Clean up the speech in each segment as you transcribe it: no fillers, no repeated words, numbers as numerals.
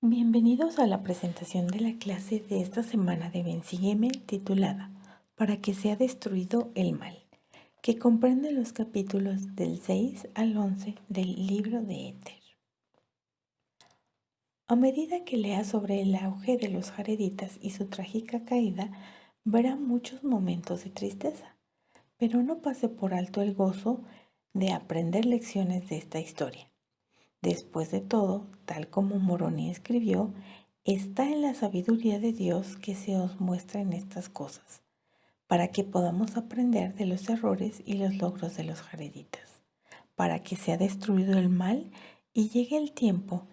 Bienvenidos a la presentación de la clase de esta semana de Ven Sígueme titulada Para que sea destruido el mal, que comprende los capítulos del 6 al 11 del libro de Éter. A medida que lea sobre el auge de los jareditas y su trágica caída, verá muchos momentos de tristeza, pero no pase por alto el gozo de aprender lecciones de esta historia. Después de todo, tal como Moroni escribió, está en la sabiduría de Dios que se os muestra en estas cosas, para que podamos aprender de los errores y los logros de los jareditas, para que sea destruido el mal y llegue el tiempo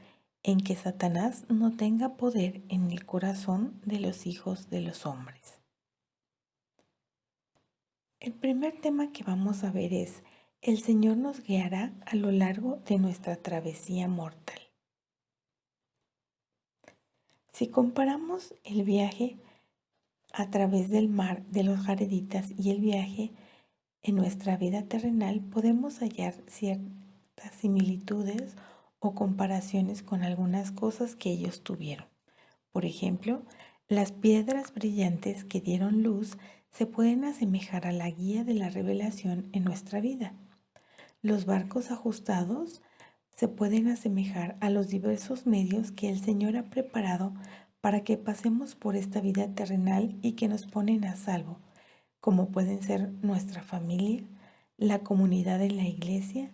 en que Satanás no tenga poder en el corazón de los hijos de los hombres. El primer tema que vamos a ver es: el Señor nos guiará a lo largo de nuestra travesía mortal. Si comparamos el viaje a través del mar de los jareditas y el viaje en nuestra vida terrenal, podemos hallar ciertas similitudes o comparaciones con algunas cosas que ellos tuvieron. Por ejemplo, las piedras brillantes que dieron luz se pueden asemejar a la guía de la revelación en nuestra vida. Los barcos ajustados se pueden asemejar a los diversos medios que el Señor ha preparado para que pasemos por esta vida terrenal y que nos ponen a salvo, como pueden ser nuestra familia, la comunidad de la iglesia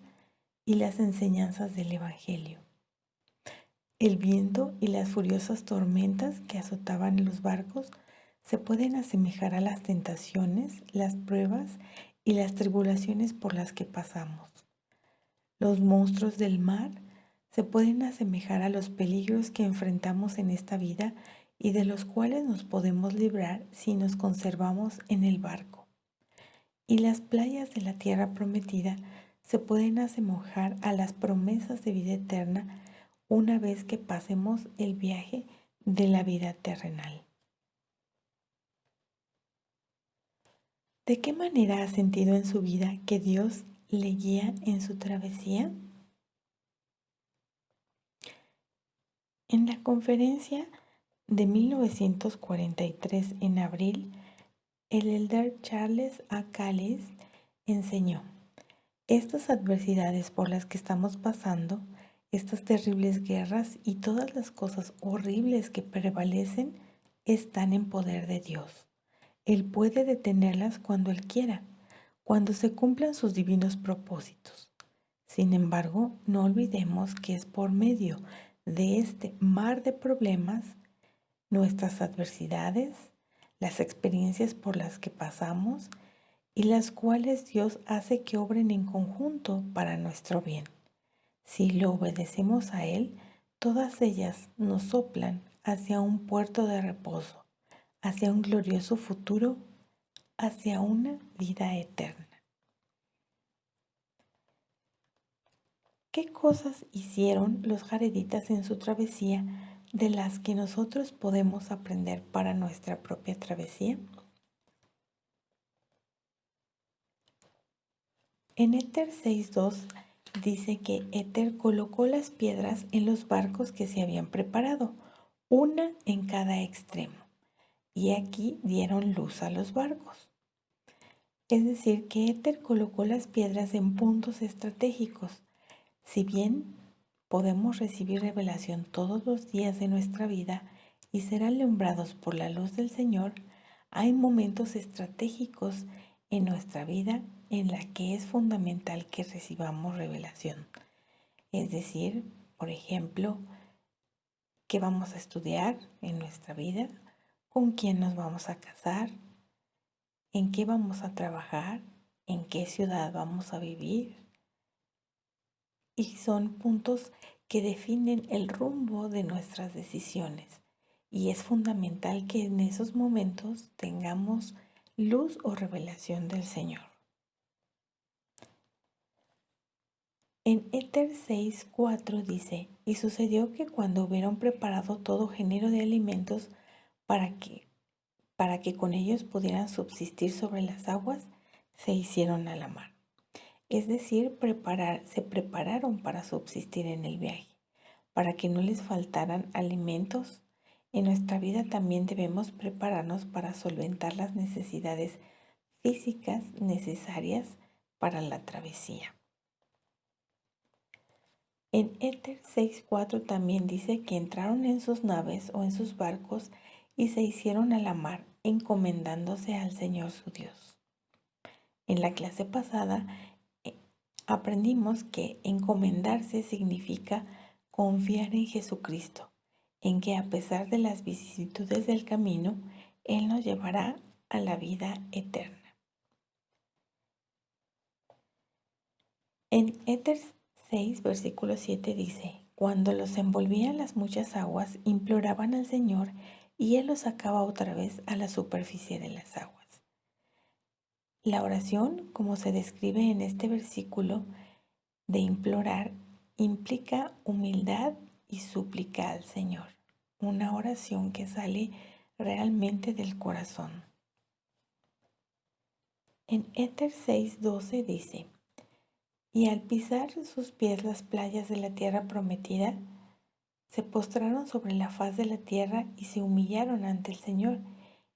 y las enseñanzas del Evangelio. El viento y las furiosas tormentas que azotaban los barcos se pueden asemejar a las tentaciones, las pruebas y las tribulaciones por las que pasamos. Los monstruos del mar se pueden asemejar a los peligros que enfrentamos en esta vida y de los cuales nos podemos librar si nos conservamos en el barco. Y las playas de la tierra prometida se pueden asemejar a las promesas de vida eterna una vez que pasemos el viaje de la vida terrenal. ¿De qué manera ha sentido en su vida que Dios le guía en su travesía? En la conferencia de 1943 en abril, el elder Charles A. Callis enseñó: estas adversidades por las que estamos pasando, estas terribles guerras y todas las cosas horribles que prevalecen, están en poder de Dios. Él puede detenerlas cuando Él quiera, cuando se cumplan sus divinos propósitos. Sin embargo, no olvidemos que es por medio de este mar de problemas, nuestras adversidades, las experiencias por las que pasamos y las cuales Dios hace que obren en conjunto para nuestro bien. Si lo obedecemos a Él, todas ellas nos soplan hacia un puerto de reposo, hacia un glorioso futuro, hacia una vida eterna. ¿Qué cosas hicieron los jareditas en su travesía de las que nosotros podemos aprender para nuestra propia travesía? En Éter 6:2 dice que Éter colocó las piedras en los barcos que se habían preparado, una en cada extremo, y aquí dieron luz a los barcos. Es decir, que Éter colocó las piedras en puntos estratégicos. Si bien podemos recibir revelación todos los días de nuestra vida y ser alumbrados por la luz del Señor, hay momentos estratégicos en nuestra vida en la que es fundamental que recibamos revelación. Es decir, por ejemplo, qué vamos a estudiar en nuestra vida, con quién nos vamos a casar, en qué vamos a trabajar, en qué ciudad vamos a vivir. Y son puntos que definen el rumbo de nuestras decisiones. Y es fundamental que en esos momentos tengamos luz o revelación del Señor. En Éter 6:4 dice: y sucedió que cuando hubieron preparado todo género de alimentos para que con ellos pudieran subsistir sobre las aguas, se hicieron a la mar. Es decir, se prepararon para subsistir en el viaje, para que no les faltaran alimentos. En nuestra vida también debemos prepararnos para solventar las necesidades físicas necesarias para la travesía. En Éter 6:4 también dice que entraron en sus naves o en sus barcos y se hicieron a la mar, encomendándose al Señor su Dios. En la clase pasada aprendimos que encomendarse significa confiar en Jesucristo, en que a pesar de las vicisitudes del camino, Él nos llevará a la vida eterna. En Éter 6, versículo 7 dice, cuando los envolvían las muchas aguas, imploraban al Señor y Él los sacaba otra vez a la superficie de las aguas. La oración, como se describe en este versículo de implorar, implica humildad y súplica al Señor. Una oración que sale realmente del corazón. En Éter 6:12 dice, y al pisar sus pies las playas de la tierra prometida, se postraron sobre la faz de la tierra y se humillaron ante el Señor,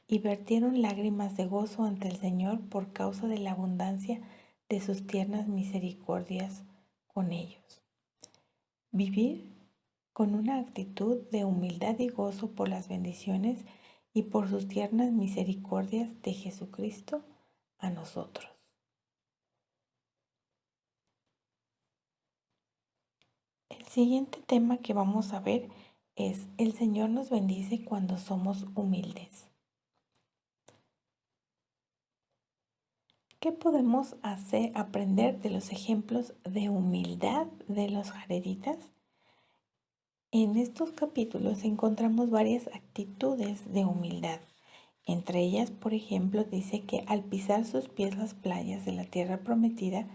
y vertieron lágrimas de gozo ante el Señor por causa de la abundancia de sus tiernas misericordias con ellos. Vivir con una actitud de humildad y gozo por las bendiciones y por sus tiernas misericordias de Jesucristo a nosotros. El siguiente tema que vamos a ver es el Señor nos bendice cuando somos humildes. ¿Qué podemos aprender de los ejemplos de humildad de los jareditas? En estos capítulos encontramos varias actitudes de humildad. Entre ellas, por ejemplo, dice que al pisar sus pies las playas de la tierra prometida,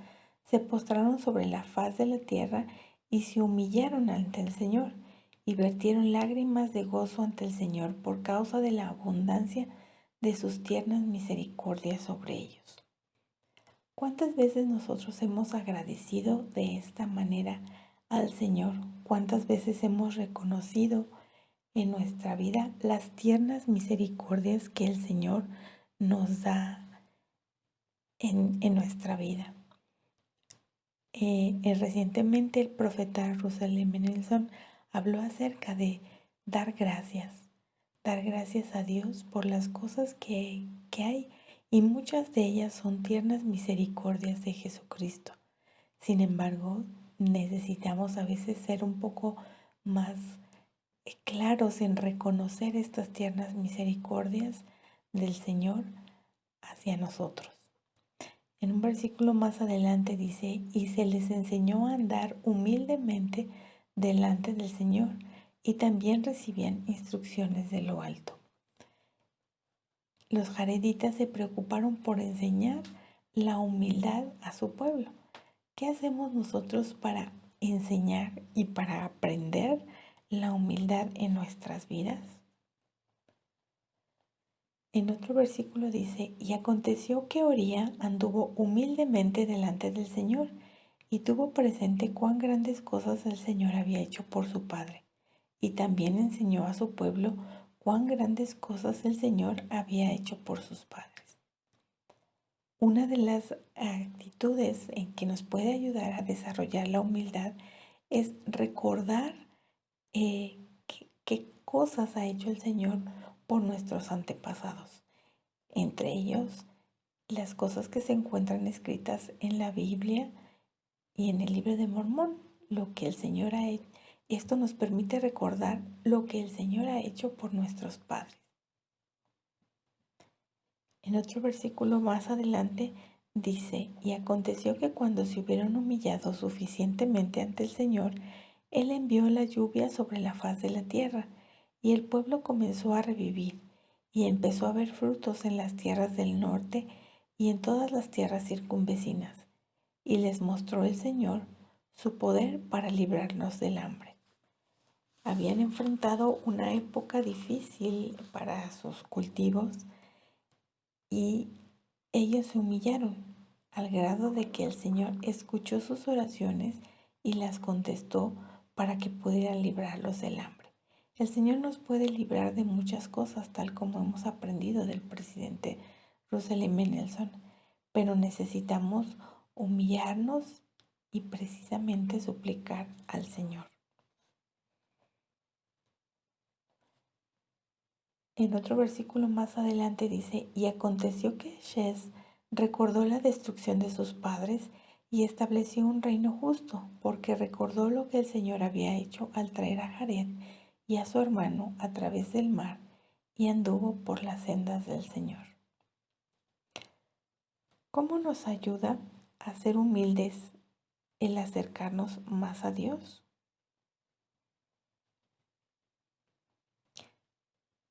se postraron sobre la faz de la tierra y se humillaron ante el Señor, y vertieron lágrimas de gozo ante el Señor por causa de la abundancia de sus tiernas misericordias sobre ellos. ¿Cuántas veces nosotros hemos agradecido de esta manera al Señor? ¿Cuántas veces hemos reconocido en nuestra vida las tiernas misericordias que el Señor nos da en nuestra vida? Recientemente el profeta Russell M. Nelson habló acerca de dar gracias a Dios por las cosas que hay, y muchas de ellas son tiernas misericordias de Jesucristo. Sin embargo, necesitamos a veces ser un poco más claros en reconocer estas tiernas misericordias del Señor hacia nosotros. En un versículo más adelante dice, y se les enseñó a andar humildemente delante del Señor, y también recibían instrucciones de lo alto. Los jareditas se preocuparon por enseñar la humildad a su pueblo. ¿Qué hacemos nosotros para enseñar y para aprender la humildad en nuestras vidas? En otro versículo dice, y aconteció que Oría anduvo humildemente delante del Señor y tuvo presente cuán grandes cosas el Señor había hecho por su padre, y también enseñó a su pueblo cuán grandes cosas el Señor había hecho por sus padres. Una de las actitudes en que nos puede ayudar a desarrollar la humildad es recordar qué cosas ha hecho el Señor por nuestros antepasados. Entre ellos, las cosas que se encuentran escritas en la Biblia y en el libro de Mormón, lo que el Señor ha hecho. Esto nos permite recordar lo que el Señor ha hecho por nuestros padres. En otro versículo más adelante dice, y aconteció que cuando se hubieron humillado suficientemente ante el Señor, Él envió la lluvia sobre la faz de la tierra, y el pueblo comenzó a revivir, y empezó a haber frutos en las tierras del norte y en todas las tierras circunvecinas, y les mostró el Señor su poder para librarnos del hambre. Habían enfrentado una época difícil para sus cultivos, y ellos se humillaron al grado de que el Señor escuchó sus oraciones y las contestó para que pudieran librarlos del hambre. El Señor nos puede librar de muchas cosas, tal como hemos aprendido del presidente Russell M. Nelson, pero necesitamos humillarnos y precisamente suplicar al Señor. En otro versículo más adelante dice, y aconteció que Shez recordó la destrucción de sus padres y estableció un reino justo, porque recordó lo que el Señor había hecho al traer a Jared y a su hermano a través del mar, y anduvo por las sendas del Señor. ¿Cómo nos ayuda a ser humildes el acercarnos más a Dios?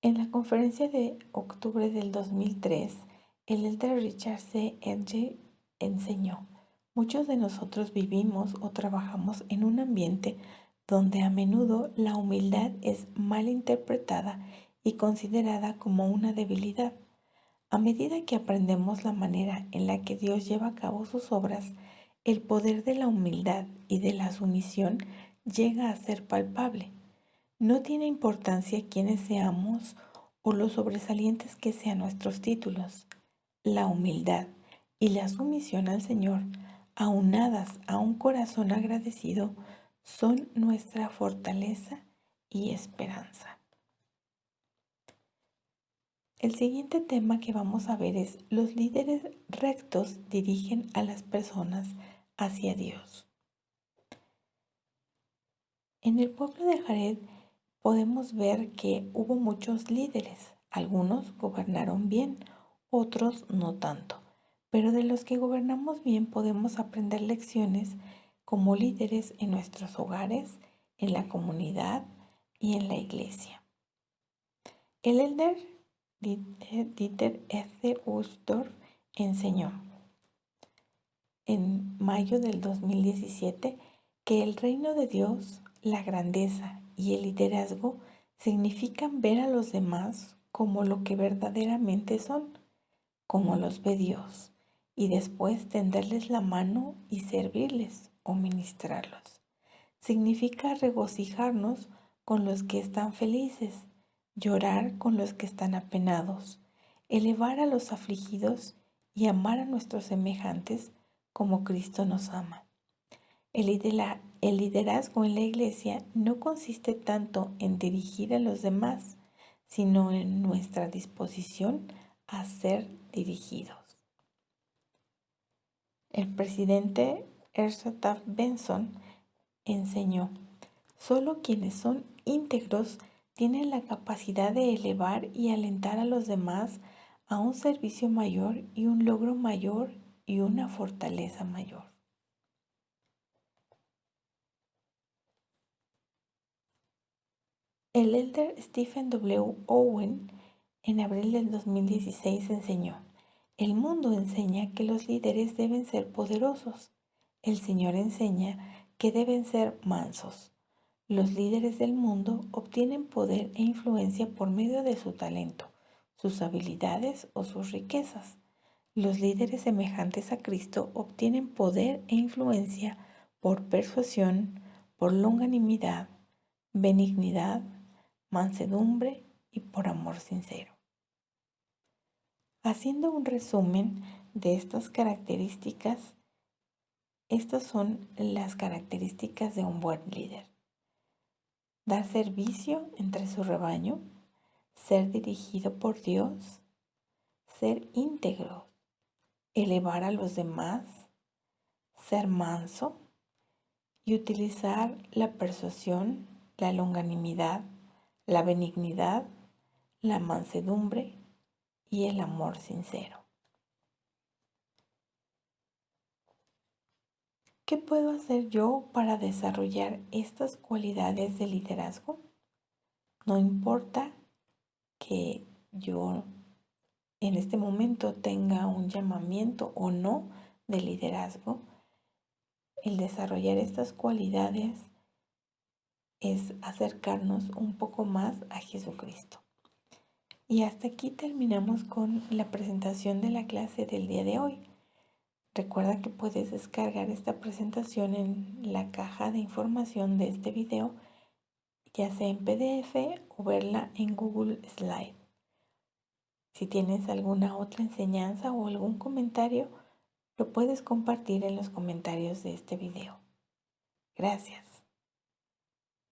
En la conferencia de octubre del 2003, el elder Richard C. Edge enseñó, muchos de nosotros vivimos o trabajamos en un ambiente donde a menudo la humildad es mal interpretada y considerada como una debilidad. A medida que aprendemos la manera en la que Dios lleva a cabo sus obras, el poder de la humildad y de la sumisión llega a ser palpable. No tiene importancia quiénes seamos o lo sobresalientes que sean nuestros títulos. La humildad y la sumisión al Señor, aunadas a un corazón agradecido, son nuestra fortaleza y esperanza. El siguiente tema que vamos a ver es: los líderes rectos dirigen a las personas hacia Dios. En el pueblo de Jared podemos ver que hubo muchos líderes. Algunos gobernaron bien, otros no tanto. Pero de los que gobernamos bien podemos aprender lecciones como líderes en nuestros hogares, en la comunidad y en la iglesia. El elder Dieter F. Uchtdorf enseñó en mayo del 2017 que el reino de Dios, la grandeza y el liderazgo significan ver a los demás como lo que verdaderamente son, como los ve Dios, y después tenderles la mano y servirles o ministrarlos. Significa regocijarnos con los que están felices, llorar con los que están apenados, elevar a los afligidos y amar a nuestros semejantes como Cristo nos ama. El liderazgo en la iglesia no consiste tanto en dirigir a los demás, sino en nuestra disposición a ser dirigidos. El presidente Asa Taft Benson enseñó, solo quienes son íntegros tienen la capacidad de elevar y alentar a los demás a un servicio mayor y un logro mayor y una fortaleza mayor. El elder Stephen W. Owen en abril del 2016 enseñó, el mundo enseña que los líderes deben ser poderosos. El Señor enseña que deben ser mansos. Los líderes del mundo obtienen poder e influencia por medio de su talento, sus habilidades o sus riquezas. Los líderes semejantes a Cristo obtienen poder e influencia por persuasión, por longanimidad, benignidad, mansedumbre y por amor sincero. Haciendo un resumen de estas características, estas son las características de un buen líder: dar servicio entre su rebaño, ser dirigido por Dios, ser íntegro, elevar a los demás, ser manso y utilizar la persuasión, la longanimidad, la benignidad, la mansedumbre y el amor sincero. ¿Qué puedo hacer yo para desarrollar estas cualidades de liderazgo? No importa que yo en este momento tenga un llamamiento o no de liderazgo, el desarrollar estas cualidades es acercarnos un poco más a Jesucristo. Y hasta aquí terminamos con la presentación de la clase del día de hoy. Recuerda que puedes descargar esta presentación en la caja de información de este video, ya sea en PDF o verla en Google Slide. Si tienes alguna otra enseñanza o algún comentario, lo puedes compartir en los comentarios de este video. Gracias.